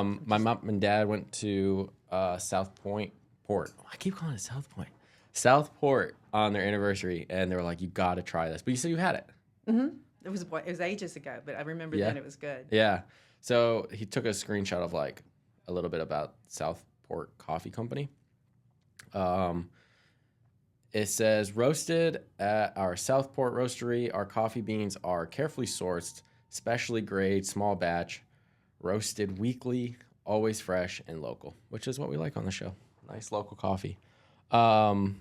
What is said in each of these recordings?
My mom and dad went to Southport. I keep calling it Southport on their anniversary, and they were like, "You got to try this." But you said you had it. It was ages ago, but I remember Yeah. then it was good. Yeah. So he took a screenshot of like a little bit about Southport Coffee Company. It says, roasted at our Southport roastery, our coffee beans are carefully sourced, specially grade, small batch, roasted weekly, always fresh and local, which is what we like on the show. Nice local coffee. And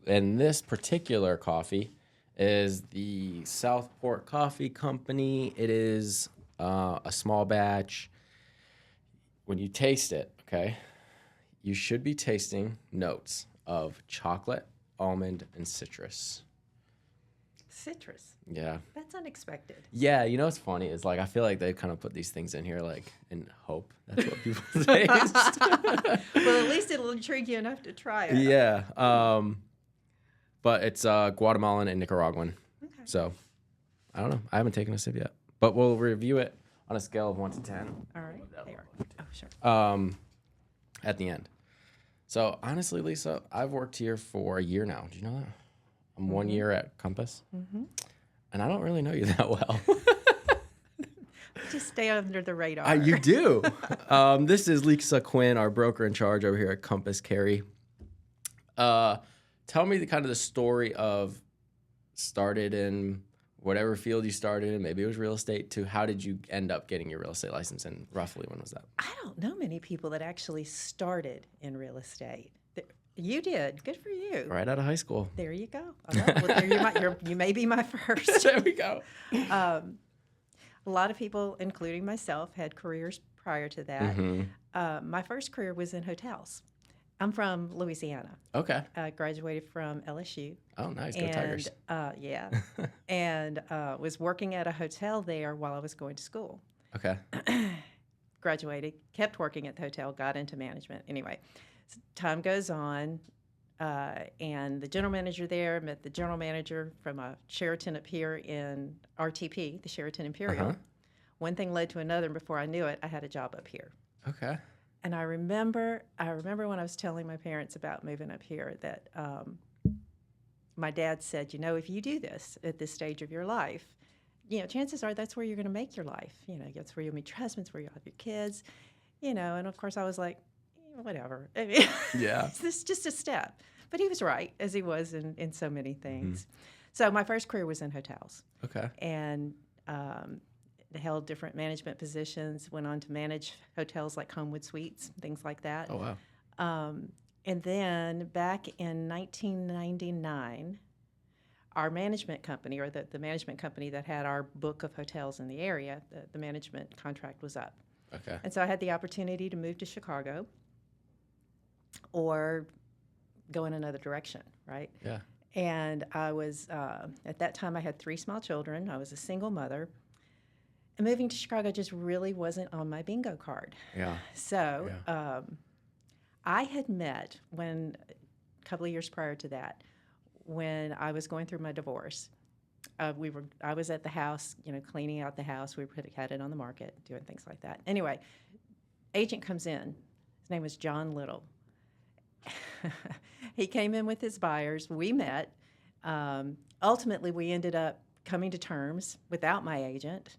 this particular coffee is the Southport Coffee Company. It is a small batch. When you taste it, okay, you should be tasting notes of chocolate, almond, and citrus. Citrus. Yeah. That's unexpected. Yeah, you know what's funny is like I feel like they kind of put these things in here like in hope that's what people taste. Well, at least it'll intrigue you enough to try it. Yeah. But it's Guatemalan and Nicaraguan. Okay. So I don't know. I haven't taken a sip yet, but we'll review it on a scale of 1 to 10. All right. There. Oh, sure. At the end. So honestly, Lisa, I've worked here for a year now. Do you know that? I'm 1 year at Compass, and I don't really know you that well. Just stay under the radar. You do. This is Lisa Quin, our broker in charge over here at Compass Cary. Tell me the story of started in whatever field you started in. Maybe it was real estate. To how did you end up getting your real estate license, and roughly when was that? I don't know many people that actually started in real estate. You did. Good for you. Right out of high school. There you go. All right. Well, there you may be my first. There we go. A lot of people, including myself, had careers prior to that. My first career was in hotels. I'm from Louisiana. Okay. I graduated from LSU. Oh, nice. Go Tigers. Yeah. And was working at a hotel there while I was going to school. Okay. Graduated, kept working at the hotel, got into management. Anyway, time goes on, and the general manager there met the general manager from a Sheraton up here in RTP, the Sheraton Imperial. One thing led to another, and before I knew it, I had a job up here. Okay. And I remember when I was telling my parents about moving up here that my dad said, if you do this at this stage of your life, chances are that's where you're going to make your life. That's where you'll meet your husband, it's where you'll have your kids, and of course I was like, whatever. I mean, yeah. It's just a step. But he was right, as he was in so many things. So my first career was in hotels. Okay. And held different management positions, went on to manage hotels like Homewood Suites, things like that. Oh, wow. And then back in 1999, our management company, or the management company that had our book of hotels in the area, the management contract was up. Okay. And so I had the opportunity to move to Chicago or go in another direction, right? Yeah. And I was, at that time, I had 3 small children. I was a single mother. And moving to Chicago just really wasn't on my bingo card. Yeah. So I had met a couple of years prior to that, when I was going through my divorce. I was at the house, cleaning out the house. We had it on the market, doing things like that. Anyway, agent comes in. His name was John Little. He came in with his buyers. We met. Ultimately, we ended up coming to terms without my agent.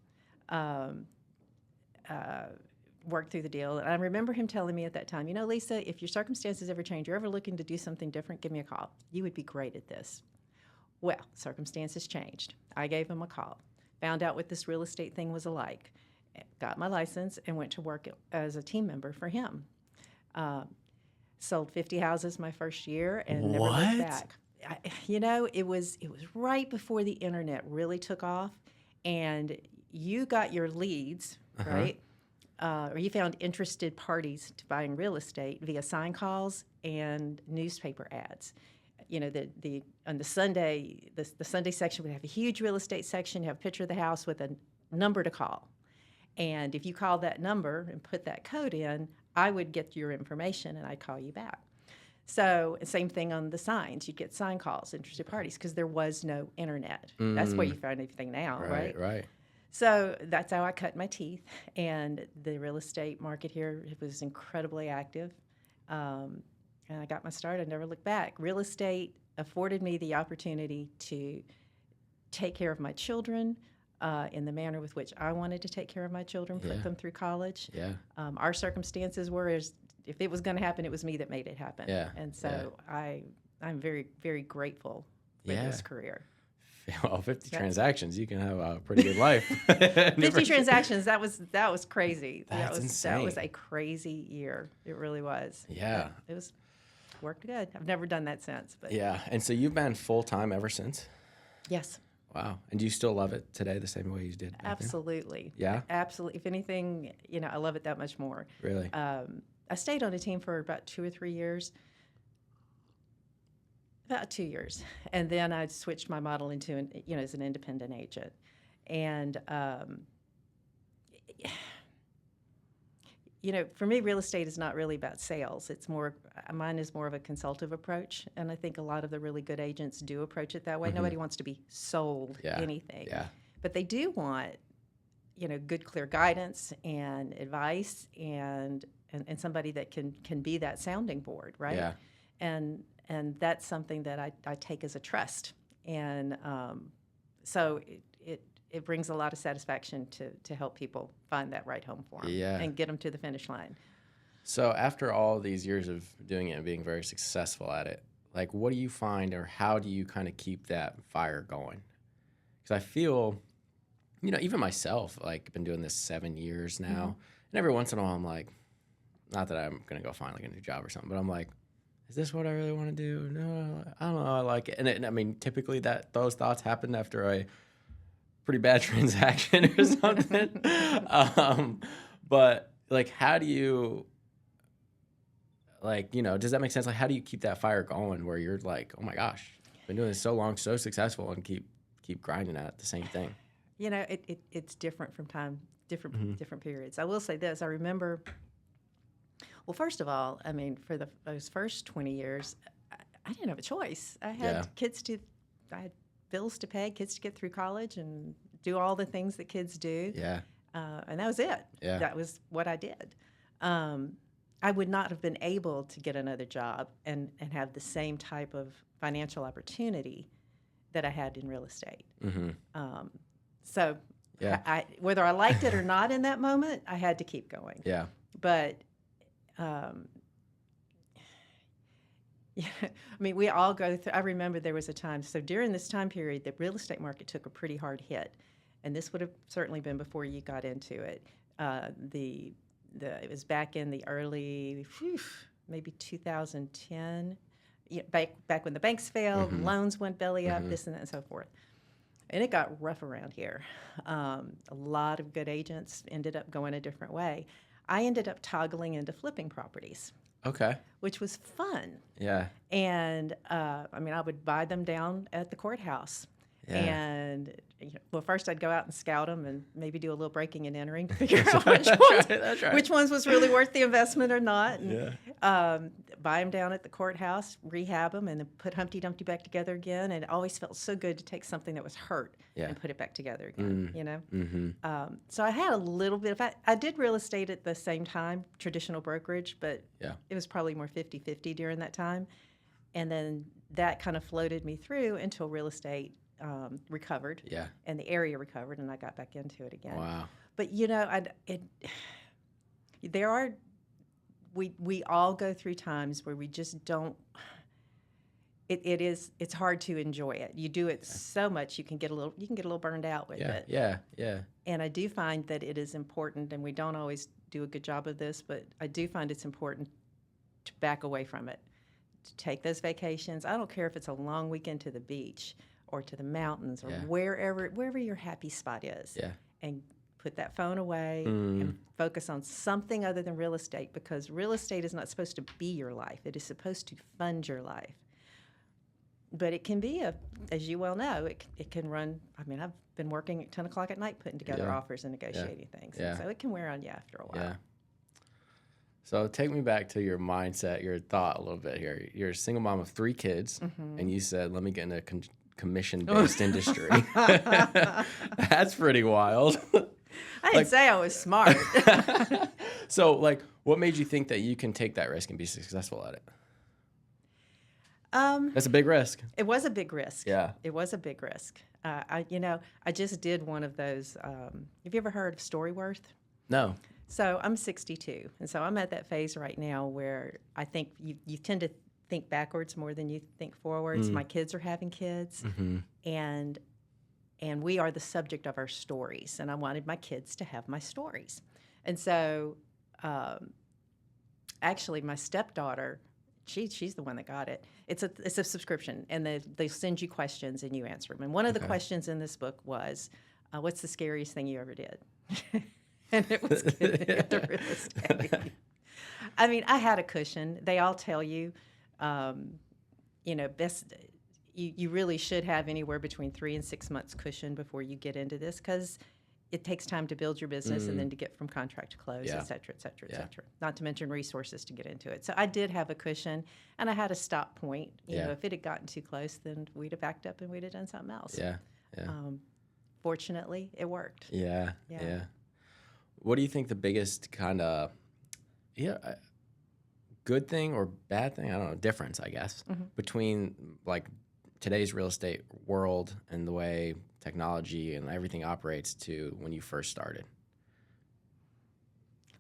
Worked through the deal. And I remember him telling me at that time, Lisa, if your circumstances ever change, you're ever looking to do something different, give me a call. You would be great at this. Well, circumstances changed. I gave him a call, found out what this real estate thing was like, got my license, and went to work as a team member for him. Sold 50 houses my first year and never looked back. It was right before the internet really took off, and you got your leads, right? Or you found interested parties to buying real estate via sign calls and newspaper ads. On the Sunday, the Sunday section would have a huge real estate section. You have a picture of the house with a number to call. And if you called that number and put that code in, I would get your information and I'd call you back. So same thing on the signs. You'd get sign calls, interested parties, because there was no internet. That's where you found everything now, right? Right. So that's how I cut my teeth. And the real estate market here was incredibly active. And I got my start. I never looked back. Real estate afforded me the opportunity to take care of my children in the manner with which I wanted to take care of my children, put them through college. Yeah. Our circumstances were, if it was going to happen, it was me that made it happen. Yeah. And so I'm very, very grateful for this career. Well, 50 transactions, you can have a pretty good life. 50 transactions, that was crazy. That's insane. That was a crazy year. It really was. Yeah. It was worked good. I've never done that since. But yeah. And so you've been full-time ever since? Yes. Wow. And do you still love it today the same way you did back Absolutely. then? Yeah? Absolutely. If anything, I love it that much more. Really? I stayed on a team for about 2 or 3 years. About 2 years. And then I switched my model into, as an independent agent. And, for me, real estate is not really about sales. Mine is more of a consultative approach. And I think a lot of the really good agents do approach it that way. Mm-hmm. Nobody wants to be sold anything. Yeah. But they do want, good, clear guidance and advice and somebody that can be that sounding board, right? Yeah. And that's something that I take as a trust. And so it brings a lot of satisfaction to help people find that right home for them and get them to the finish line. So after all these years of doing it and being very successful at it, like what do you find or how do you kind of keep that fire going? Because I feel, even myself, like been doing this 7 years now, mm-hmm. and every once in a while I'm like, not that I'm going to go find like a new job or something, but I'm like, is this what I really want to do? No, I don't know. I like it. And I mean, typically those thoughts happen after a pretty bad transaction or something. But like, how do you, does that make sense? Like, how do you keep that fire going where you're like, oh my gosh, I've been doing this so long, so successful, and keep grinding at the same thing? It's different from time, different periods. I will say this. I remember, well, first of all, I mean, for those first 20 years, I didn't have a choice. I had I had bills to pay, kids to get through college, and do all the things that kids do. Yeah. And that was it. Yeah. That was what I did. I would not have been able to get another job and have the same type of financial opportunity that I had in real estate. Mm-hmm. So whether I liked it or not in that moment, I had to keep going. Yeah. But I mean, we all go through. I remember there was a time. So during this time period, the real estate market took a pretty hard hit, and this would have certainly been before you got into it. It was back in the early, maybe 2010, back when the banks failed, mm-hmm. loans went belly up, mm-hmm. this and that and so forth. And it got rough around here. A lot of good agents ended up going a different way. I ended up toggling into flipping properties. Okay. Which was fun. Yeah. And, I would buy them down at the courthouse. Yeah. And, first I'd go out and scout them and maybe do a little breaking and entering to figure out which ones was really worth the investment or not. And, buy them down at the courthouse, rehab them, and then put Humpty Dumpty back together again. And it always felt so good to take something that was hurt and put it back together again, Mm-hmm. So I had a little bit of, I did real estate at the same time, traditional brokerage, but it was probably more 50-50 during that time. And then that kind of floated me through until real estate recovered, and the area recovered, and I got back into it again. Wow! But we all go through times where we just don't. It's hard to enjoy it. You do it so much, you can get a little burned out with it. Yeah. And I do find that it is important, and we don't always do a good job of this, but I do find it's important to back away from it, to take those vacations. I don't care if it's a long weekend to the beach or to the mountains or wherever your happy spot is. Yeah. And put that phone away and focus on something other than real estate, because real estate is not supposed to be your life. It is supposed to fund your life. But it can be, as you well know, it can run. I mean, I've been working at 10 o'clock at night putting together offers and negotiating things. Yeah. And so it can wear on you after a while. Yeah. So take me back to your mindset, your thought a little bit here. You're a single mom of 3 kids, mm-hmm. and you said, let me get into commission-based industry. That's pretty wild. I didn't say I was smart. So, like, what made you think that you can take that risk and be successful at it? That's a big risk. It was a big risk. Yeah. It was a big risk. I just did one of those. Have you ever heard of Storyworth? No. So I'm 62, and so I'm at that phase right now where I think you tend to think backwards more than you think forwards. My kids are having kids, and we are the subject of our stories, and I wanted my kids to have my stories. And so actually my stepdaughter, she's the one that got it. It's a subscription, and they send you questions and you answer them. And one of the questions in this book was, what's the scariest thing you ever did? And it was getting into real estate. I mean, I had a cushion. They all tell you, best. You really should have anywhere between 3 and 6 months cushion before you get into this, because it takes time to build your business and then to get from contract to close, et cetera, et cetera, et cetera. Not to mention resources to get into it. So I did have a cushion, and I had a stop point. You know, if it had gotten too close, then we'd have backed up and we'd have done something else. Yeah. Fortunately, it worked. Yeah. What do you think the biggest kind of, good thing or bad thing, I don't know, difference, I guess, between like today's real estate world and the way technology and everything operates to when you first started?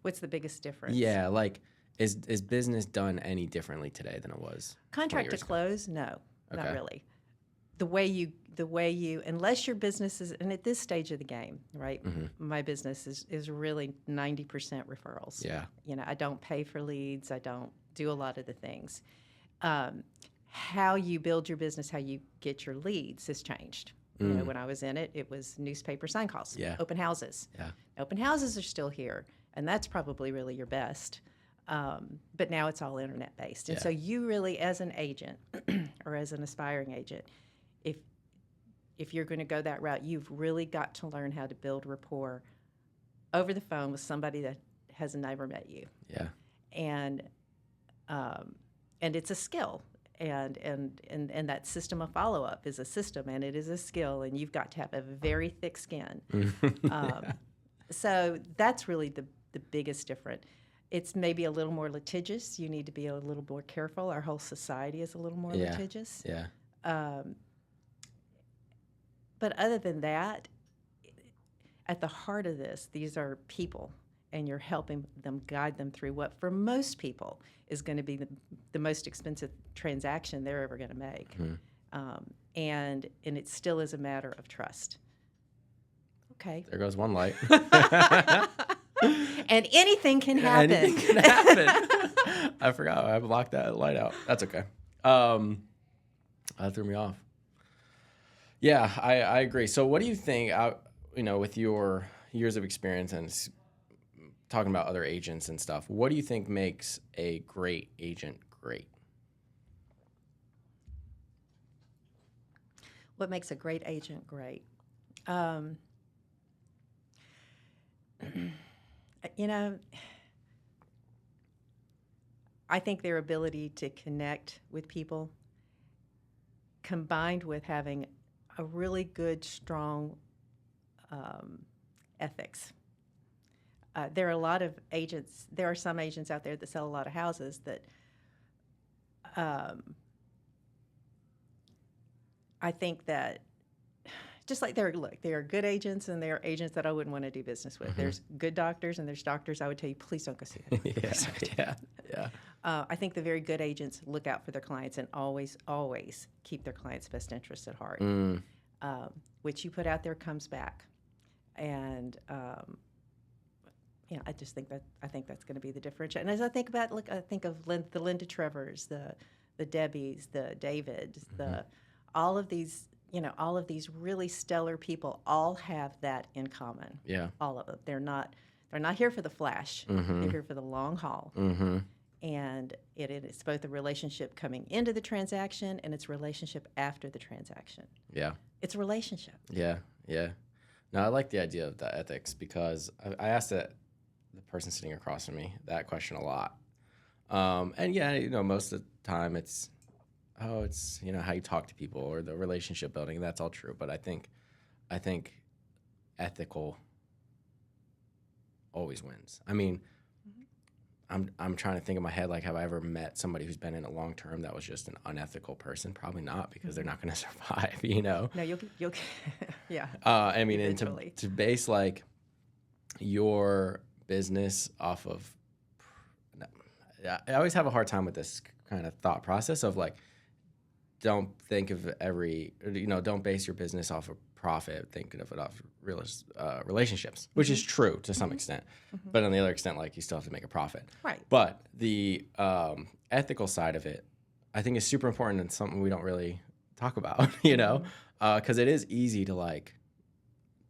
What's the biggest difference? Yeah, like is business done any differently today than it was? Contract to close? No, not really. The way you, unless your business is, and at this stage of the game, right? My business is really 90% referrals. Yeah. I don't pay for leads. I don't do a lot of the things. How you build your business, how you get your leads has changed. When I was in it, it was newspaper sign calls, open houses. Yeah. Open houses are still here, and that's probably really your best. But now it's all internet based. And so you really, as an agent or as an aspiring agent, if you're going to go that route, you've really got to learn how to build rapport over the phone with somebody that has never met you. Yeah. And it's a skill. And that system of follow-up is a system, and it is a skill, and you've got to have a very thick skin. So that's really the biggest difference. It's maybe a little more litigious. You need to be a little more careful. Our whole society is a little more litigious. Yeah. But other than that, at the heart of this, these are people, and you're helping them, guide them through what, for most people, is going to be the most expensive transaction they're ever going to make. And it still is a matter of trust. Okay. There goes one light. And anything can happen. Anything can happen. I forgot. I blocked that light out. That's okay. That threw me off. Yeah, I agree. So what do you think, with your years of experience and talking about other agents and stuff, what do you think makes a great agent great? What makes a great agent great? I think their ability to connect with people, combined with having a really good, strong ethics. There are a lot of agents. There are some agents out there that sell a lot of houses that I think that just like there are good agents and there are agents that I wouldn't want to do business with. There's good doctors and there's doctors I would tell you, please don't go see them. I think the very good agents look out for their clients and always keep their clients' best interests at heart. Which you put out there comes back, and I just think that's going to be the differentiator. And as I think about, I think of the Linda Trevors, the Debbies, the Davids, all of these really stellar people all have that in common. Yeah, all of them. They're not here for the flash. They're here for the long haul. And it's both a relationship coming into the transaction and it's a relationship after the transaction. Yeah, it's a relationship. Yeah. No, I like the idea of the ethics because I asked the person sitting across from me that question a lot. And most of the time it's oh, it's, how you talk to people or the relationship building. That's all true. But I think ethical always wins. I mean, I'm trying to think in my head, like, have I ever met somebody who's been in a long term that was just an unethical person? Probably not, because they're not going to survive, No, you'll yeah. I mean, and Eventually. to base like your business off of, I always have a hard time with this kind of thought process of like, don't think of don't base your business off of profit, thinking of it off relationships, which is true to some extent. But on the other extent, like, you still have to make a profit. Right. But the ethical side of it, I think, is super important and something we don't really talk about, because it is easy to like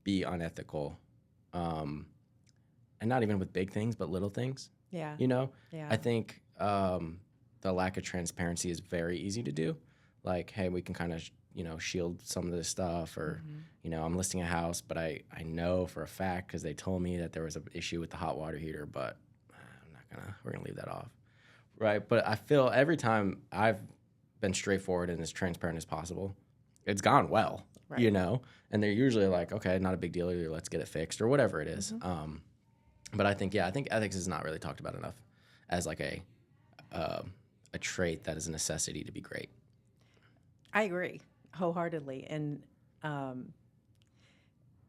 be unethical, and not even with big things, but little things. Yeah. Yeah. I think the lack of transparency is very easy to do. Like, hey, we can kind of, shield some of this stuff, or, I'm listing a house, but I know for a fact, because they told me that there was an issue with the hot water heater, but we're going to leave that off. Right. But I feel every time I've been straightforward and as transparent as possible, it's gone well, right. And they're usually like, okay, not a big deal, either, let's get it fixed or whatever it is. But I think ethics is not really talked about enough as like a trait that is a necessity to be great. I agree wholeheartedly, and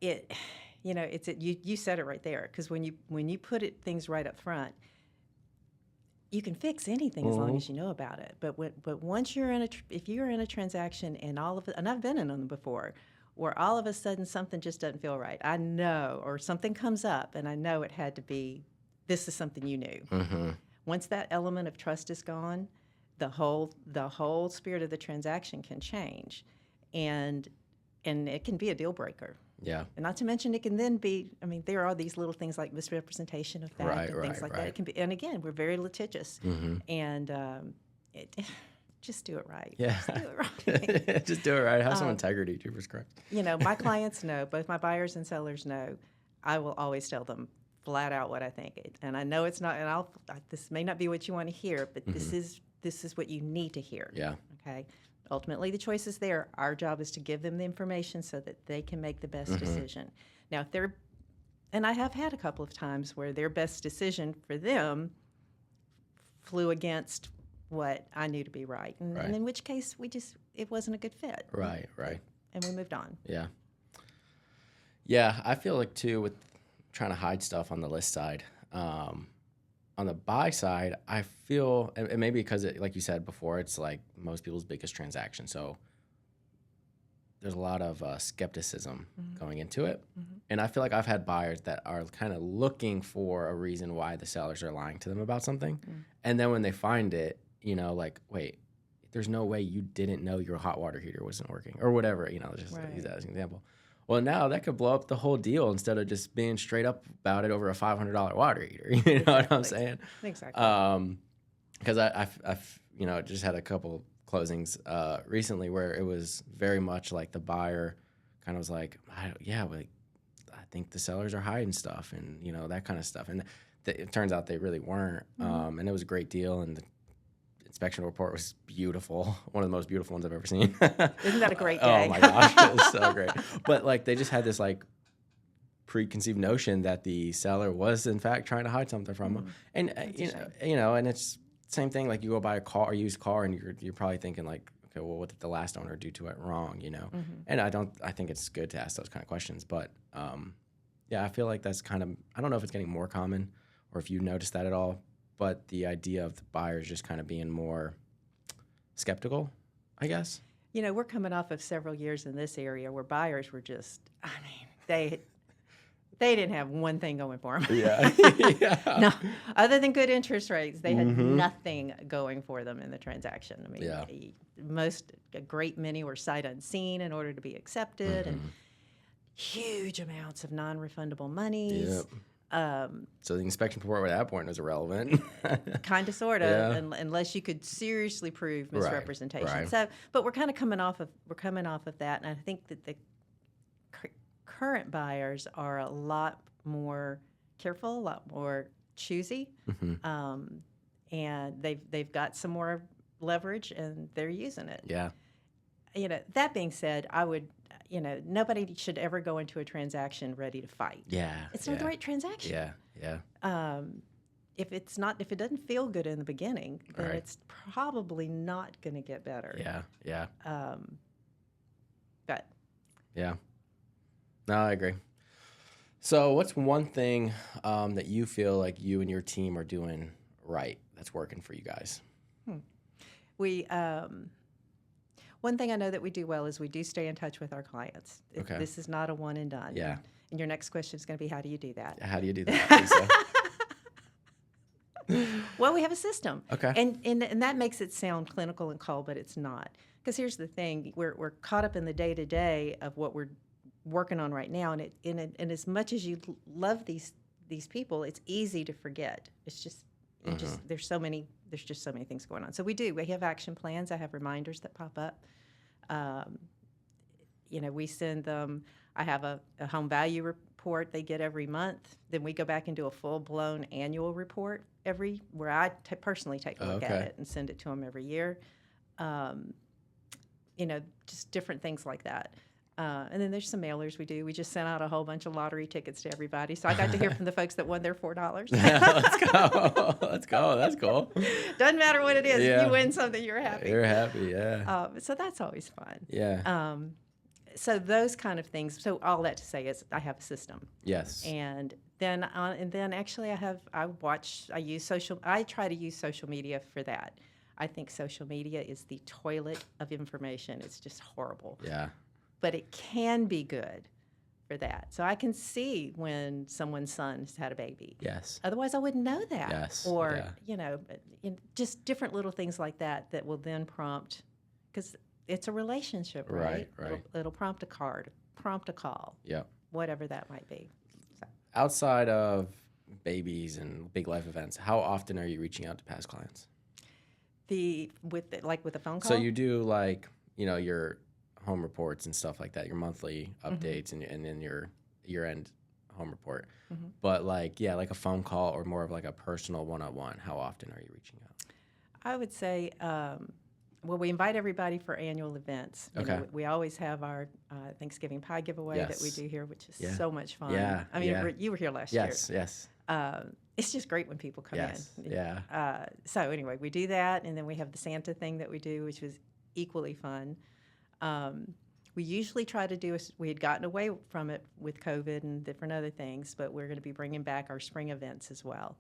you said it right there, because when you put things right up front, you can fix anything as long as you know about it. But once if you're in a transaction and I've been in them before, where all of a sudden something just doesn't feel right. I know, or something comes up, and I know it had to be. This is something you knew. Once that element of trust is gone, the whole spirit of the transaction can change, and it can be a deal breaker. Yeah. And not to mention, it can then be, I mean, there are these little things like misrepresentation of fact and things like that. It can be, and again, we're very litigious, and just do it right. Yeah. Just do it right. Just do it right. Have some integrity. Jeepers Christ. My clients know, both my buyers and sellers know, I will always tell them flat out what I think. And I know it's not, and this may not be what you want to hear, but this is what you need to hear. Yeah. Okay. Ultimately, the choice is there. Our job is to give them the information so that they can make the best decision. Now, and I have had a couple of times where their best decision for them flew against what I knew to be right. And in which case, it wasn't a good fit. Right. And we moved on. Yeah. Yeah, I feel like, too, with trying to hide stuff on the list side, on the buy side, I feel, and maybe because, like you said before, it's like most people's biggest transaction. So there's a lot of skepticism going into it. And I feel like I've had buyers that are kind of looking for a reason why the sellers are lying to them about something. And then when they find it, like, wait, there's no way you didn't know your hot water heater wasn't working or whatever, just use that as an example. Well, now that could blow up the whole deal instead of just being straight up about it over a $500 water heater. You know what I'm saying? Exactly. Because I've just had a couple closings recently where it was very much like the buyer kind of was like, I think the sellers are hiding stuff and, that kind of stuff. And it turns out they really weren't. And it was a great deal. And the inspection report was beautiful. One of the most beautiful ones I've ever seen. Isn't that a great day? Oh my gosh, it was so great. But like, they just had this like preconceived notion that the seller was in fact trying to hide something from them. And and it's the same thing. Like, you go buy a used car, and you're probably thinking like, okay, well, what did the last owner do to it wrong? And I think it's good to ask those kind of questions. But I feel like that's kind of, I don't know if it's getting more common or if you noticed that at all. But the idea of the buyers just kind of being more skeptical, I guess. We're coming off of several years in this area where buyers were just, they didn't have one thing going for them. Yeah. No, other than good interest rates, they had nothing going for them in the transaction. A great many were sight unseen in order to be accepted, and huge amounts of non-refundable monies. Yep. So the inspection report at that point was irrelevant. Kind of, sort of, unless you could seriously prove misrepresentation. Right. So, but we're kind of coming off of that, and I think that the current buyers are a lot more careful, a lot more choosy, and they've got some more leverage and they're using it. Yeah. That being said, I would, nobody should ever go into a transaction ready to fight. Yeah. It's not the right transaction. Yeah. Yeah. If it doesn't feel good in the beginning, then Right. it's probably not going to get better. Yeah. Yeah. But Yeah. No, I agree. So what's one thing that you feel like you and your team are doing right that's working for you guys? we, one thing I know that we do well is we do stay in touch with our clients. Okay. This is not a one and done. Yeah. And your next question is going to be, how do you do that? How do you do that, Lisa? Well, we have a system. Okay. And that makes it sound clinical and cold, but it's not. Because here's the thing, we're caught up in the day-to-day of what we're working on right now, and as much as you love these people, it's easy to forget. It's just there's just so many things going on. So we have action plans. I have reminders that pop up. We send them. I have a home value report they get every month. Then we go back and do a full-blown annual report where I personally take a look at it and send it to them every year. Just different things like that. And then there's some mailers we do. We just sent out a whole bunch of lottery tickets to everybody. So I got to hear from the folks that won their $4. Let's go. Let's go. That's cool. Doesn't matter what it is. Yeah. If you win something, you're happy. You're happy, yeah. So that's always fun. Yeah. So those kind of things. So all that to say is I have a system. Yes. And then actually I try to use social media for that. I think social media is the toilet of information. It's just horrible. Yeah. But it can be good for that. So I can see when someone's son has had a baby. Yes. Otherwise, I wouldn't know that. Yes. Or, just different little things like that will then prompt, because it's a relationship, right? Right. It'll prompt a card, prompt a call. Yep. Whatever that might be. So. Outside of babies and big life events, how often are you reaching out to past clients? With a phone call? So you do your home reports and stuff like that, your monthly updates and then your year-end home report. Mm-hmm. But like a phone call or more of like a personal one-on-one, how often are you reaching out? I would say, we invite everybody for annual events. Okay. We always have our Thanksgiving pie giveaway that we do here, which is so much fun. Yeah. I mean, you were here last year. Yes. It's just great when people come in. Yeah. So anyway, we do that, and then we have the Santa thing that we do, which was equally fun. We usually try to we had gotten away from it with COVID and different other things, but we're going to be bringing back our spring events as well.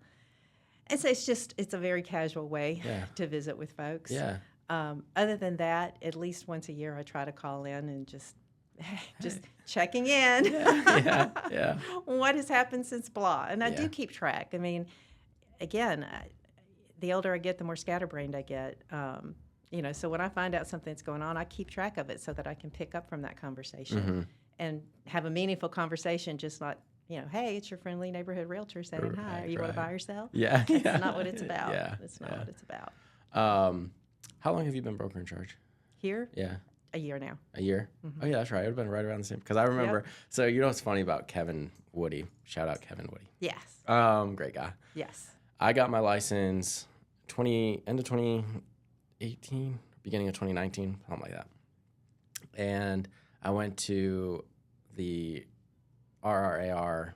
And so it's a very casual way to visit with folks. Yeah. Other than that, at least once a year, I try to call in and just checking in. Yeah. What has happened since blah? And I do keep track. I mean, again, the older I get, the more scatterbrained I get. So when I find out something's going on, I keep track of it so that I can pick up from that conversation and have a meaningful conversation, just not, hey, it's your friendly neighborhood realtor saying hi. You want to buy or sell? Yeah. That's not what it's about. That's not what it's about. How long have you been broker in charge? Here? Yeah. A year now. A year? Mm-hmm. Oh, yeah, that's right. It would have been right around the same. Because I remember, So you know what's funny about Kevin Woody? Shout out Kevin Woody. Yes. Great guy. Yes. I got my license end of 2018, beginning of 2019, something like that. And I went to the RRAR,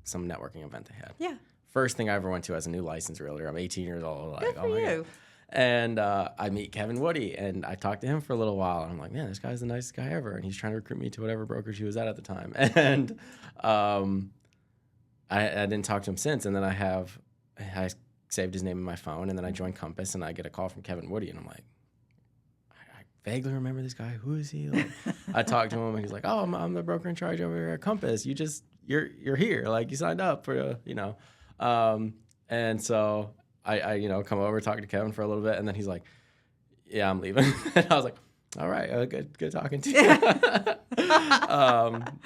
some networking event they had. Yeah. First thing I ever went to as a new licensed realtor. I'm 18 years old. Good for you. God. And I meet Kevin Woody, and I talked to him for a little while. And I'm like, man, this guy's the nicest guy ever. And he's trying to recruit me to whatever brokerage he was at the time. And I didn't talk to him since. And then I saved his name in my phone, and then I joined Compass, and I get a call from Kevin Woody, and I'm like, I vaguely remember this guy. Who is he? Like, I talked to him, and he's like, oh, I'm the broker in charge over here at Compass. You're here. Like, you signed up for, and so I come over, talk to Kevin for a little bit, and then he's like, yeah, I'm leaving. And I was like, all right, good talking to you.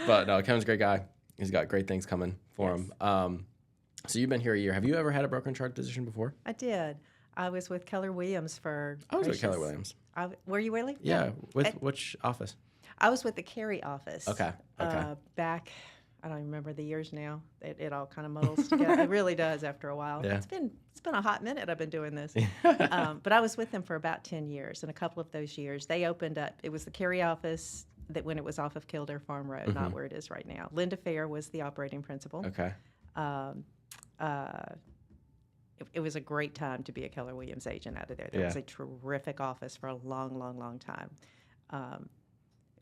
But no, Kevin's a great guy. He's got great things coming for him. So you've been here a year. Have you ever had a broker in charge position before? I did. I was with Keller Williams for. I was with Keller Williams. Were you really? Yeah. With which office? I was with the Cary office. Okay. Back, I don't even remember the years now. It all kind of muddles together. It really does after a while. Yeah. It's been a hot minute I've been doing this. But I was with them for about 10 years, and a couple of those years they opened up. It was the Cary office that when it was off of Kildare Farm Road, not where it is right now. Linda Fair was the operating principal. Okay. It was a great time to be a Keller Williams agent out of there. That was a terrific office for a long, long, long time.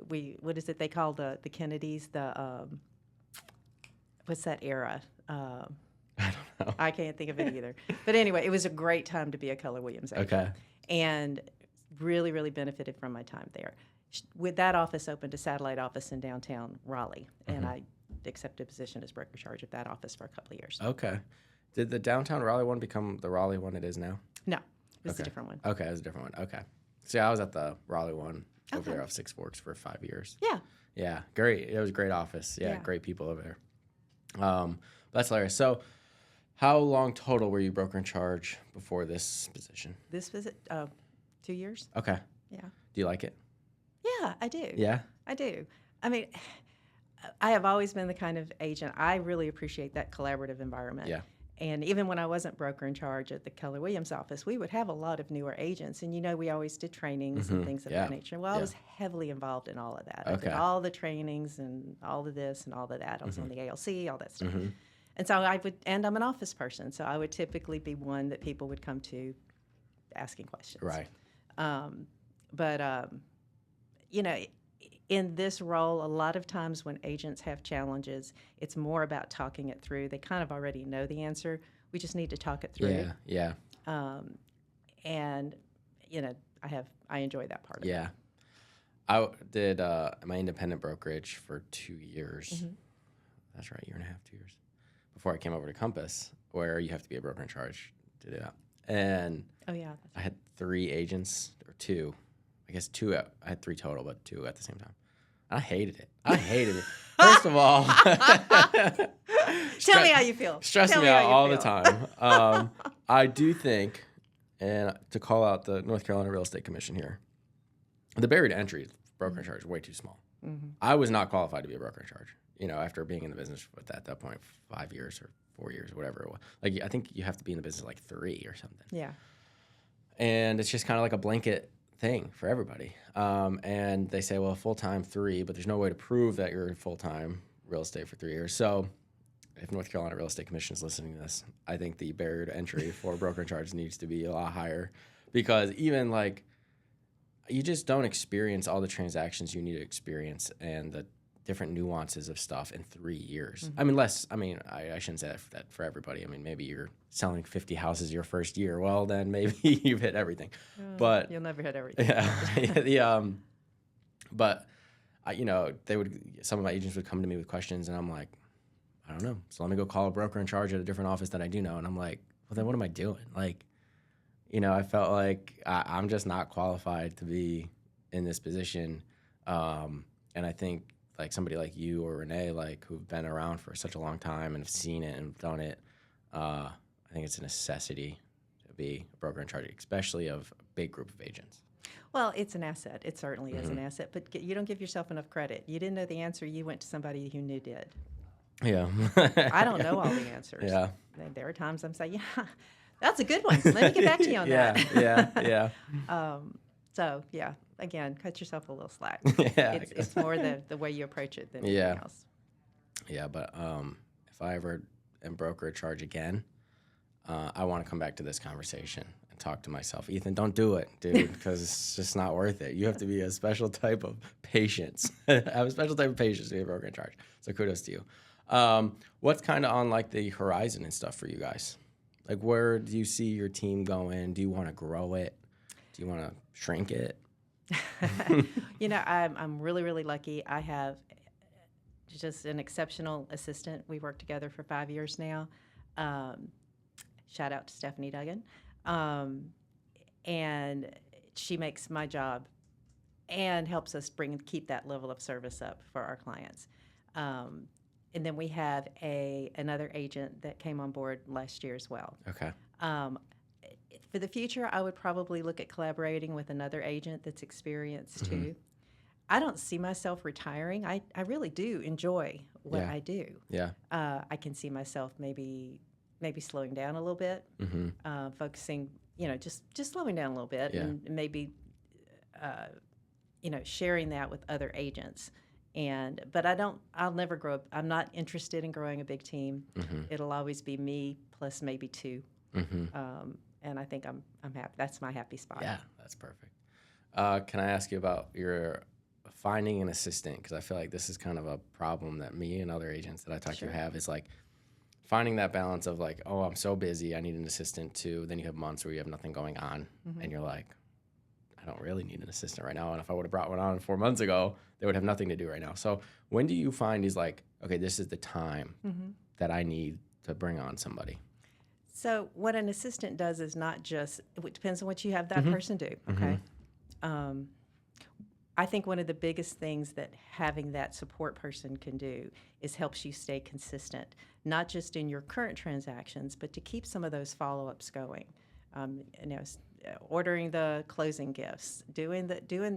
What is it they call the Kennedys? What's that era? I don't know. I can't think of it either. But anyway, it was a great time to be a Keller Williams agent. Okay. And really, really benefited from my time there. With that office, opened a satellite office in downtown Raleigh, and I accepted a position as broker charge of that office for a couple of years. Okay. Did the downtown Raleigh one become the Raleigh one it is now? No, it was a different one. Okay, it was a different one. Okay. See, I was at the Raleigh one over there off Six Forks for 5 years. Yeah. Yeah, great. It was a great office. Yeah, great people over there. That's hilarious. So, how long total were you broker in charge before this position? This visit, 2 years. Okay. Yeah. Do you like it? Yeah, I do. Yeah? I do. I mean, I have always been the kind of agent, I really appreciate that collaborative environment. Yeah. And even when I wasn't broker in charge at the Keller Williams office, we would have a lot of newer agents. And, we always did trainings and things of that nature. Well, I was heavily involved in all of that. I did all the trainings and all of this and all of that. I was on the ALC, all that stuff. And so and I'm an office person, so I would typically be one that people would come to asking questions. Right. But in this role, a lot of times when agents have challenges, it's more about talking it through. They kind of already know the answer. We just need to talk it through. Yeah. And I enjoy that part of it. Yeah. I did my independent brokerage for 2 years. That's right, 1.5 years, 2 years. Before I came over to Compass, where you have to be a broker in charge to do that. And I had 3 agents, or 2. I guess 2. I had 3 total, but 2 at the same time. I hated it. First of all, tell me how you feel. Stressing me out all the time. I do think, and to call out the North Carolina Real Estate Commission here, the barrier to entry broker in charge is way too small. I was not qualified to be a broker in charge. After being in the business at that point 5 years or 4 years or whatever it was. Like, I think you have to be in the business like 3 or something. Yeah. And it's just kind of like a blanket thing for everybody. And they say, well, full-time 3, but there's no way to prove that you're full-time real estate for 3 years. So if North Carolina Real Estate Commission is listening to this, I think the barrier to entry for broker in charge needs to be a lot higher, because even like you just don't experience all the transactions you need to experience and the different nuances of stuff in 3 years. I mean, I shouldn't say that for everybody. I mean, maybe you're selling 50 houses your first year. Well, then maybe you've hit everything. But you'll never hit everything. Yeah. But some of my agents would come to me with questions, and I'm like, I don't know. So let me go call a broker in charge at a different office that I do know. And I'm like, well, then what am I doing? Like, I felt like I'm just not qualified to be in this position. And I think like somebody like you or Renee, like who've been around for such a long time and have seen it and done it, I think it's a necessity to be a broker in charge, especially of a big group of agents. Well, it's an asset. It certainly is an asset, but you don't give yourself enough credit. You didn't know the answer. You went to somebody who knew did. Yeah. I don't know all the answers. Yeah. There are times I'm saying, yeah, that's a good one. Let me get back to you on that. Yeah. So, yeah, again, cut yourself a little slack. Yeah. It's more the way you approach it than anything else. Yeah, but if I ever am broker in charge again, I want to come back to this conversation and talk to myself. Ethan, don't do it, dude, because it's just not worth it. You have to be a special type of patience. Have a special type of patience to be a broker in charge. So kudos to you. What's kind of on like the horizon and stuff for you guys? Like, where do you see your team going? Do you want to grow it? Do you want to shrink it? I'm really, really lucky. I have just an exceptional assistant. We worked together for 5 years now. Shout out to Stephanie Duggan. And she makes my job and helps us keep that level of service up for our clients. And then we have another agent that came on board last year as well. Okay. For the future, I would probably look at collaborating with another agent that's experienced too. I don't see myself retiring. I really do enjoy what I do. Yeah. I can see myself maybe slowing down a little bit, focusing, just slowing down a little bit, and maybe, sharing that with other agents. But I'll never grow up. I'm not interested in growing a big team. It'll always be me plus maybe two. And I think I'm happy. That's my happy spot. Yeah, that's perfect. Can I ask you about your finding an assistant? Because I feel like this is kind of a problem that me and other agents that I talk to have, is like finding that balance of like, oh, I'm so busy, I need an assistant too. Then you have months where you have nothing going on, and you're like, I don't really need an assistant right now. And if I would have brought one on 4 months ago, they would have nothing to do right now. So when do you find is like, okay, this is the time that I need to bring on somebody? So what an assistant does is not just, it depends on what you have that person do, okay? I think one of the biggest things that having that support person can do is helps you stay consistent, not just in your current transactions, but to keep some of those follow-ups going. Ordering the closing gifts,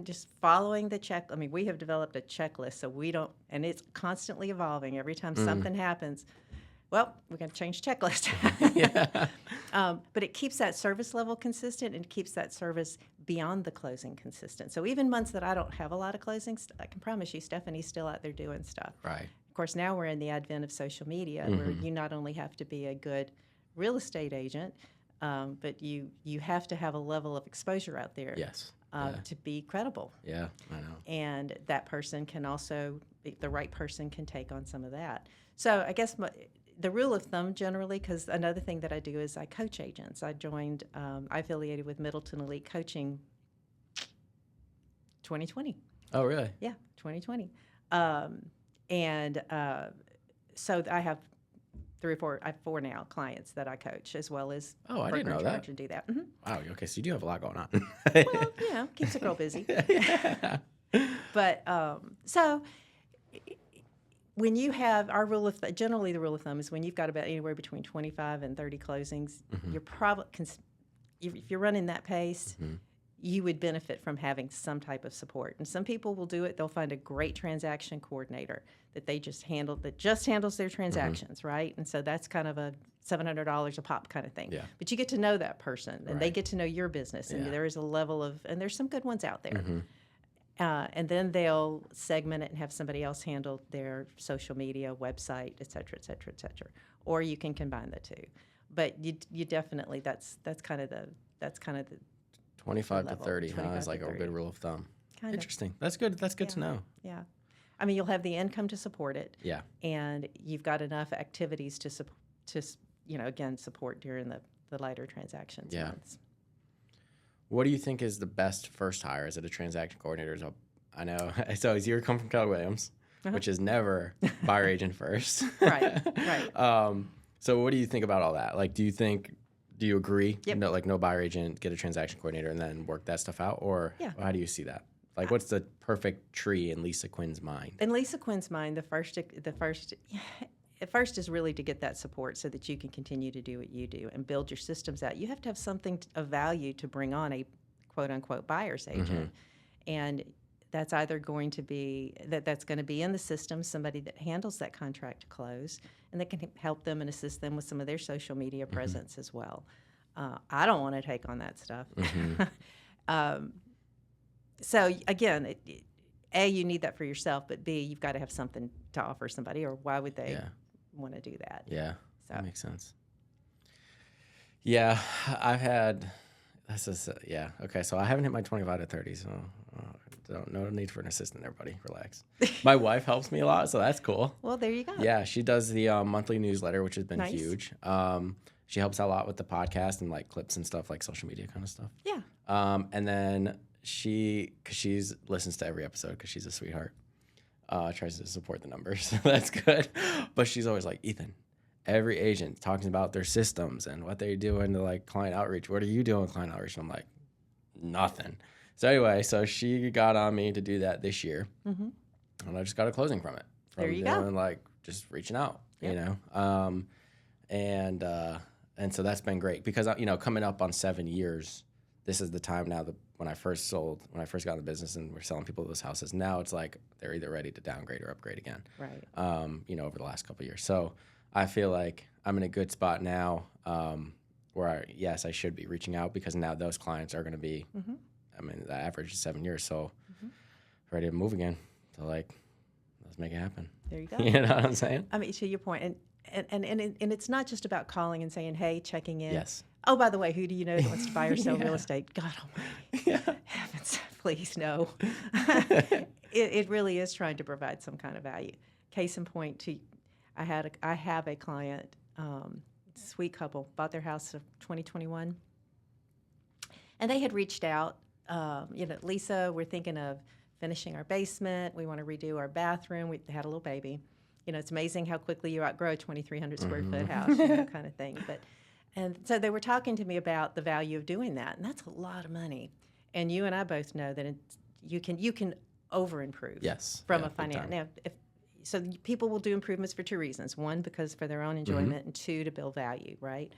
just following the check. I mean, we have developed a checklist, so we don't, and it's constantly evolving. Every time something happens, well, we're going to change checklist. But it keeps that service level consistent, and keeps that service beyond the closing consistent. So even months that I don't have a lot of closings, I can promise you Stephanie's still out there doing stuff. Right. Of course, now we're in the advent of social media, where you not only have to be a good real estate agent, but you have to have a level of exposure out there to be credible. Yeah, I know. And that person can also, the right person can take on some of that. So I guess the rule of thumb generally, because another thing that I do is I coach agents. I affiliated with Middleton Elite Coaching 2020. Oh, really? Yeah, 2020. So I have I have 4 now clients that I coach, as well as I didn't know that. And do that. Wow. Okay, so you do have a lot going on. Well, keeps a girl busy. But so when you have generally the rule of thumb is when you've got about anywhere between 25 and 30 closings, you're probably if you're running that pace. You would benefit from having some type of support. And some people will do it. They'll find a great transaction coordinator that just handles their transactions, right? And so that's kind of a $700 a pop kind of thing. Yeah. But you get to know that person, and they get to know your business, and there is a level of, and there's some good ones out there. And then they'll segment it and have somebody else handle their social media, website, et cetera, et cetera, et cetera. Or you can combine the two. But you definitely, that's kind of the 25 to 30, is like a good rule of thumb. Kind Interesting. Of. That's good. That's good to know. Yeah. I mean, you'll have the income to support it. Yeah. And you've got enough activities to support during the lighter transactions months. What do you think is the best first hire? Is it a transaction coordinator? I know. So you're come from Keller Williams, which is never buyer agent first. Right. So what do you think about all that? Like, do you agree? Yep. No buyer agent, get a transaction coordinator, and then work that stuff out? Or how do you see that? Like, what's the perfect tree in Lisa Quin's mind? In Lisa Quin's mind, the first is really to get that support so that you can continue to do what you do and build your systems out. You have to have something of value to bring on a quote-unquote buyer's agent. And that's either going to be that's going to be in the system, somebody that handles that contract to close, and that can help them and assist them with some of their social media presence as well. I don't want to take on that stuff. So again, A, you need that for yourself, but B, you've got to have something to offer somebody, or why would they want to do that? Yeah, that makes sense. Yeah, I've had. Okay, so I haven't hit my 25 to 30, so no need for an assistant there, buddy. Relax. My wife helps me a lot, so that's cool. Well, there you go. Yeah, she does the monthly newsletter, which has been nice. Huge. She helps out a lot with the podcast and like clips and stuff, like social media kind of stuff. Yeah. And then because she listens to every episode because she's a sweetheart, tries to support the numbers. So that's good. But she's always like, Ethan, every agent talking about their systems and what they're doing to like client outreach. What are you doing with client outreach? And I'm like, nothing. So anyway, she got on me to do that this year, and I just got a closing from it. There you go. Like just reaching out, and so that's been great because coming up on 7 years, this is the time now when I first got in the business and we're selling people those houses. Now it's like they're either ready to downgrade or upgrade again. Right. Over the last couple of years. So I feel like I'm in a good spot now, where I should be reaching out, because now those clients are going to be, the average is 7 years, so ready to move again. So like, let's make it happen. There you go. You know what I'm saying? I mean, to your point, and it's not just about calling and saying, hey, checking in. Yes. Oh, by the way, who do you know that wants to buy or sell real estate? God almighty. Heavens, please, no. It really is trying to provide some kind of value. Case in point, I have a client, sweet couple, bought their house in 2021. And they had reached out, Lisa, we're thinking of finishing our basement. We want to redo our bathroom. We had a little baby. It's amazing how quickly you outgrow a 2,300 square foot house, kind of thing. And so they were talking to me about the value of doing that, and that's a lot of money. And you and I both know that you can over improve. Yes. From a financial. Now, so people will do improvements for two reasons: one, because for their own enjoyment, and two, to build value. Right.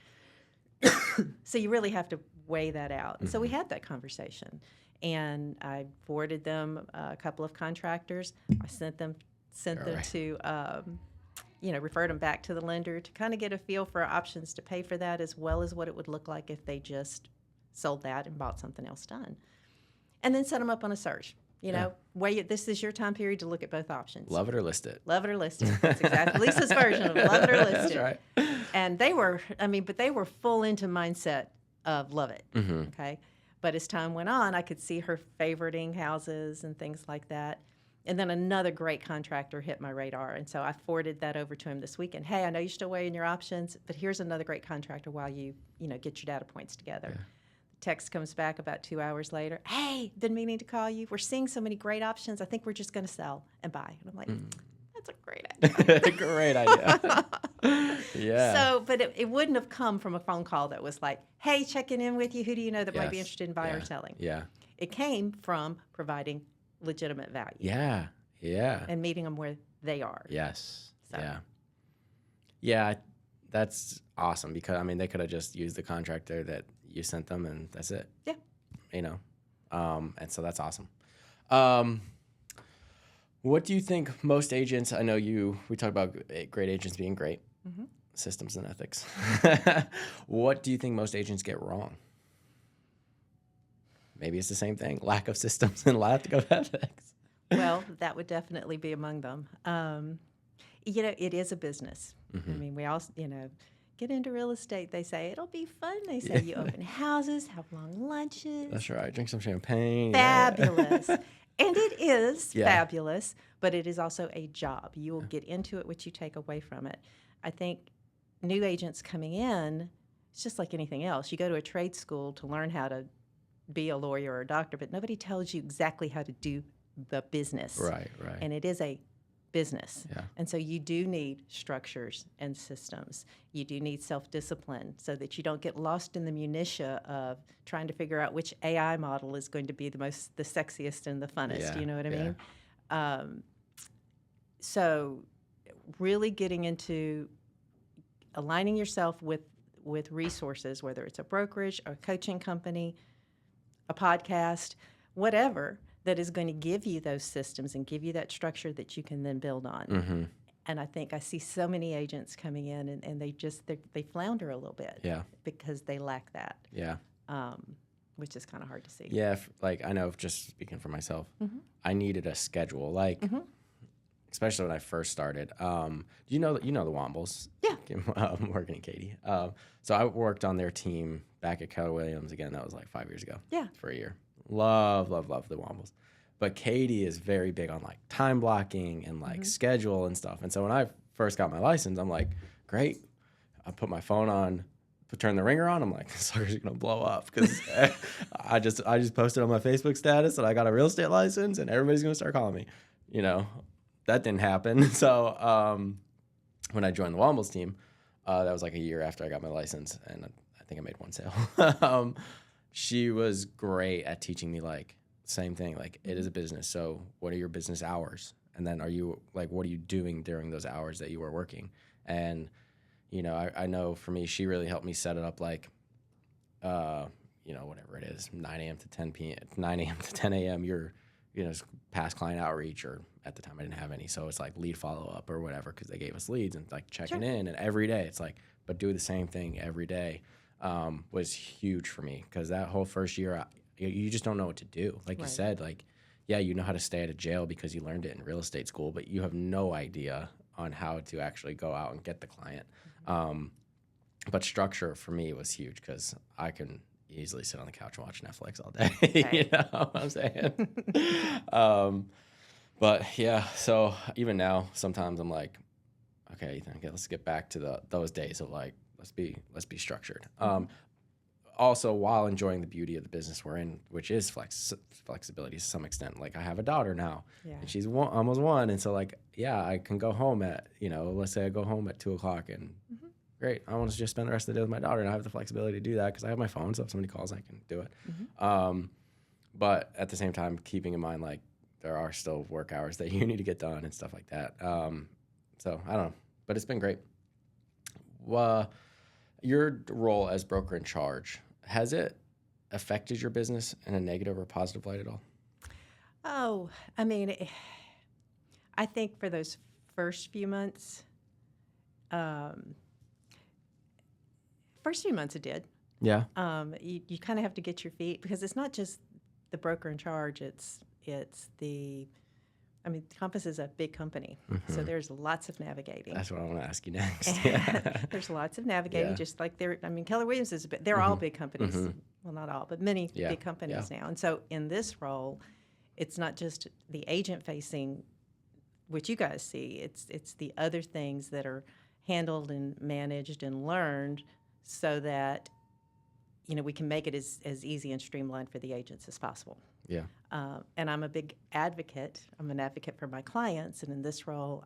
So you really have to weigh that out. And so we had that conversation, and I forwarded them a couple of contractors. I sent them to. Referred them back to the lender to kind of get a feel for options to pay for that, as well as what it would look like if they just sold that and bought something else done. And then set them up on a search. This is your time period to look at both options. Love it or list it. Love it or list it. That's exactly Lisa's version of love it or list it. That's right. And they were full into mindset of love it. Okay. But as time went on, I could see her favoriting houses and things like that. And then another great contractor hit my radar. And so I forwarded that over to him this weekend. Hey, I know you're still weighing your options, but here's another great contractor while you get your data points together. Yeah. The text comes back about 2 hours later. Hey, been meaning to call you. We're seeing so many great options. I think we're just going to sell and buy. And I'm like, that's a great idea. Great idea. Yeah. So, but it wouldn't have come from a phone call that was like, hey, checking in with you. Who do you know that might be interested in buying or selling? Yeah. It came from providing legitimate value. Yeah. And meeting them where they are. Yes. So. Yeah, that's awesome, because they could have just used the contractor that you sent them, and that's it. Yeah. And so that's awesome. What do you think most agents? I know we talk about great agents being great, systems and ethics. What do you think most agents get wrong? Maybe it's the same thing: lack of systems and lack of ethics. Well, that would definitely be among them. It is a business. We all, get into real estate. They say it'll be fun. They say you open houses, have long lunches. That's right. Drink some champagne. Fabulous. And it is fabulous, but it is also a job. You will get into it, what you take away from it. I think new agents coming in, it's just like anything else. You go to a trade school to learn how to be a lawyer or a doctor, but nobody tells you exactly how to do the business. Right. And it is a business. Yeah. And so you do need structures and systems. You do need self-discipline so that you don't get lost in the minutia of trying to figure out which AI model is going to be the sexiest and the funnest. Yeah. You know what I mean? So really getting into aligning yourself with resources, whether it's a brokerage, a coaching company, a podcast, whatever, that is going to give you those systems and give you that structure that you can then build on. And I think I see so many agents coming in and they flounder a little bit because they lack that. Yeah. Which is kind of hard to see. Yeah, I know, just speaking for myself, I needed a schedule, especially when I first started. You know the Wombles? Yeah. Morgan and Katie. So I worked on their team back at Keller Williams. Again, that was like 5 years ago. Yeah. For a year. Love the Wombles. But Katie is very big on time blocking and schedule and stuff. And so when I first got my license, I'm like, great. I put my phone on, turn the ringer on. I'm like, this sucker's gonna blow up, because I just posted on my Facebook status that I got a real estate license and everybody's gonna start calling me. That didn't happen. So when I joined the Wombles team, that was like a year after I got my license, and I think I made one sale. She was great at teaching me same thing. It is a business. So what are your business hours? And then what are you doing during those hours that you were working? And, I know for me, she really helped me set it up whatever it is, 9 a.m. to 10 p.m., 9 a.m. to 10 a.m., you're, past client outreach, or at the time I didn't have any. So it's like lead follow-up or whatever, because they gave us leads and like checking in. And every day it's like, but do the same thing every day was huge for me, because that whole first year, you just don't know what to do. Like you said, like, yeah, you know how to stay at a jail because you learned it in real estate school, but you have no idea on how to actually go out and get the client. But structure for me was huge, because I can easily sit on the couch and watch Netflix all day. You know what I'm saying? But yeah, so even now, sometimes I'm like, okay, Ethan, let's get back to those days of like, let's be structured. Also, while enjoying the beauty of the business we're in, which is flexibility to some extent. Like, I have a daughter now, and she's almost 1, and so like, yeah, I can go home at, let's say I go home at 2:00, and great, I want to just spend the rest of the day with my daughter, and I have the flexibility to do that because I have my phone, so if somebody calls, I can do it. But at the same time, keeping in mind, like, there are still work hours that you need to get done and stuff like that. So I don't know, but it's been great. Your role as broker in charge, has it affected your business in a negative or positive light at all? Oh, I mean, I think for those first few months, it did. Yeah. You kind of have to get your feet, because it's not just the broker in charge. It's Compass is a big company, so there's lots of navigating. That's what I want to ask you next. There's lots of navigating, just like Keller Williams is they're all big companies. Well, not all, but many big companies now. And so in this role, it's not just the agent facing, which you guys see. It's the other things that are handled and managed and learned, so that we can make it as easy and streamlined for the agents as possible. Yeah. And I'm a big advocate. I'm an advocate for my clients, and in this role,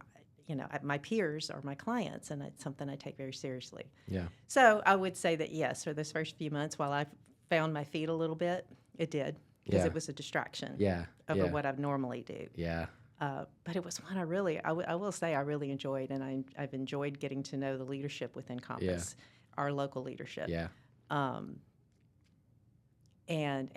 my peers are my clients, and it's something I take very seriously. Yeah. So I would say that yes, for those first few months, while I found my feet a little bit, it did, because it was a distraction. Over what I normally do. Yeah. But it was one I will say I really enjoyed, and I've enjoyed getting to know the leadership within Compass, our local leadership. Yeah. And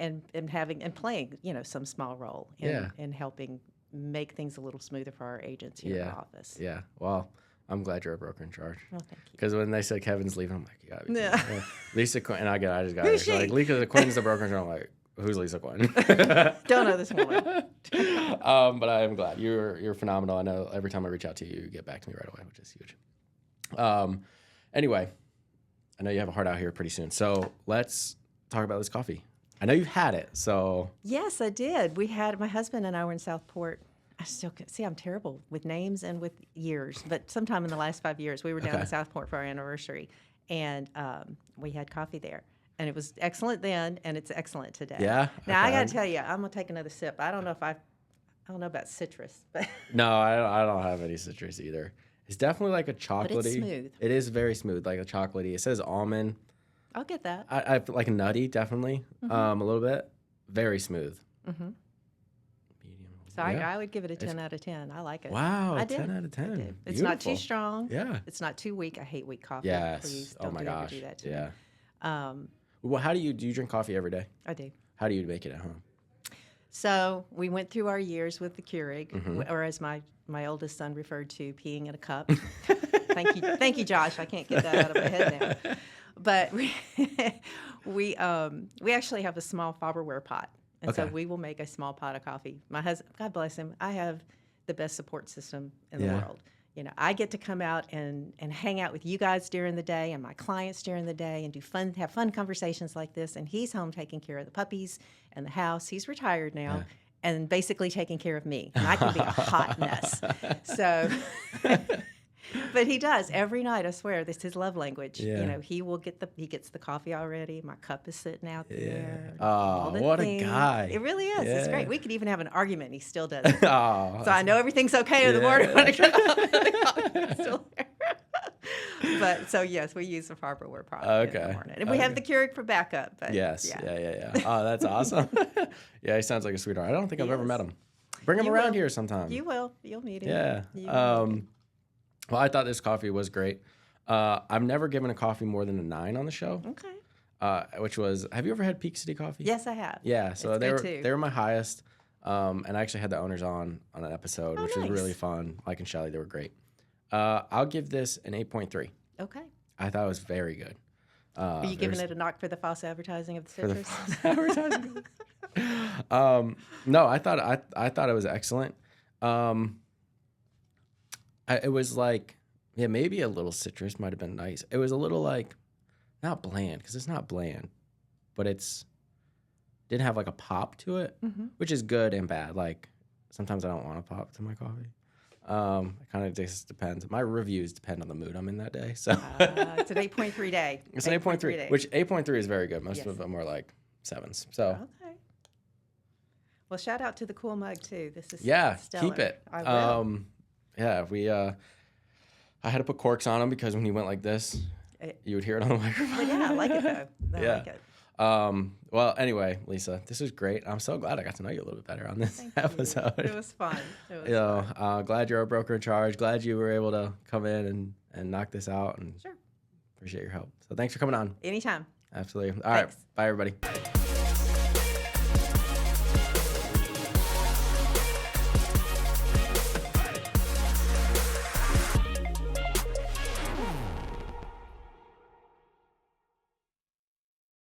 having and playing, some small role in helping make things a little smoother for our agents here in the office. Yeah. Well, I'm glad you're a broker in charge. Oh, thank you. Because when they said Kevin's leaving, I'm like, you gotta be kidding me. Lisa Quin, and I just got Who's it. Like, Lisa Quin's the broker in charge. I'm like, who's Lisa Quin? Don't know this woman. But I am glad. You're phenomenal. I know every time I reach out to you, you get back to me right away, which is huge. Anyway, I know you have a heart out here pretty soon. So let's talk about this coffee. I know you've had it, so. Yes, I did. My husband and I were in Southport. I still see I'm terrible with names and with years, but sometime in the last 5 years, we were down in Southport for our anniversary, and we had coffee there. And it was excellent then, and it's excellent today. Yeah. Now, I got to tell you, I'm going to take another sip. I don't know about citrus, but. No, I don't have any citrus either. It's definitely like a chocolatey. But it's smooth. It is very smooth, like a chocolatey. It says almond. I'll get that. I like nutty, definitely. A little bit. Very smooth. Medium. So I would give it a 10 out of 10. I like it. Wow, I did. 10 out of 10. Beautiful. It's not too strong. Yeah. It's not too weak. I hate weak coffee. Yes. Please Oh don't my ever gosh. do that to me. Well, how do you drink coffee every day? I do. How do you make it at home? So we went through our years with the Keurig, or as my oldest son referred to, peeing in a cup. Thank you, Josh. I can't get that out of my head now. But we actually have a small Farberware pot, and so we will make a small pot of coffee. My husband, God bless him, I have the best support system in the world. I get to come out and hang out with you guys during the day and my clients during the day and have fun conversations like this. And he's home taking care of the puppies and the house. He's retired now. And basically taking care of me. And I can be a hot mess. So, but he does every night. I swear, this is his love language. He gets the coffee already. My cup is sitting out there. Oh, what a guy! It really is. It's great. We could even have an argument, and he still does it. So I know everything's okay in the morning when I get up. It's still there. But so yes, we use the Farberware product in the morning, and we have the Keurig for backup. But yes, yeah. Oh, that's awesome. Yeah, he sounds like a sweetheart. I don't think I've ever met him. Bring him around here sometime. You will. You'll meet him. Yeah. Well, I thought this coffee was great. I've never given a coffee more than a 9 on the show. Okay. which was, have you ever had Peak City coffee? Yes, I have. Yeah, so It's good too. they were my highest, and I actually had the owners on an episode, which was really nice. fun. Mike and Shelly, they were great. I'll give this an 8.3. Okay. I thought it was very good. Are you giving it a knock for the false advertising of the for the citrus? false advertising? No, I thought it was excellent. It was like, yeah, maybe a little citrus might have been nice. It was a little like, not bland, because it's not bland, but didn't have like a pop to it, which is good and bad. Like sometimes I don't want a pop to my coffee. It kind of just depends. My reviews depend on the mood I'm in that day. So It's an 8.3 day. it's an 8.3, day. which 8.3 is very good. Most Yes. of them are like 7s. So Okay. Well, shout out to the cool mug too. This is yeah, stellar. keep it. I will. Yeah, I had to put corks on them because when you went like this, you would hear it on the microphone. But yeah, I like it though. I like it. Well, anyway, Lisa, this was great. I'm so glad I got to know you a little bit better on this episode. It was fun. It was fun. Glad you're a broker in charge. Glad you were able to come in and knock this out. And Sure. appreciate your help. So thanks for coming on. Anytime. Absolutely. All right. Bye, everybody.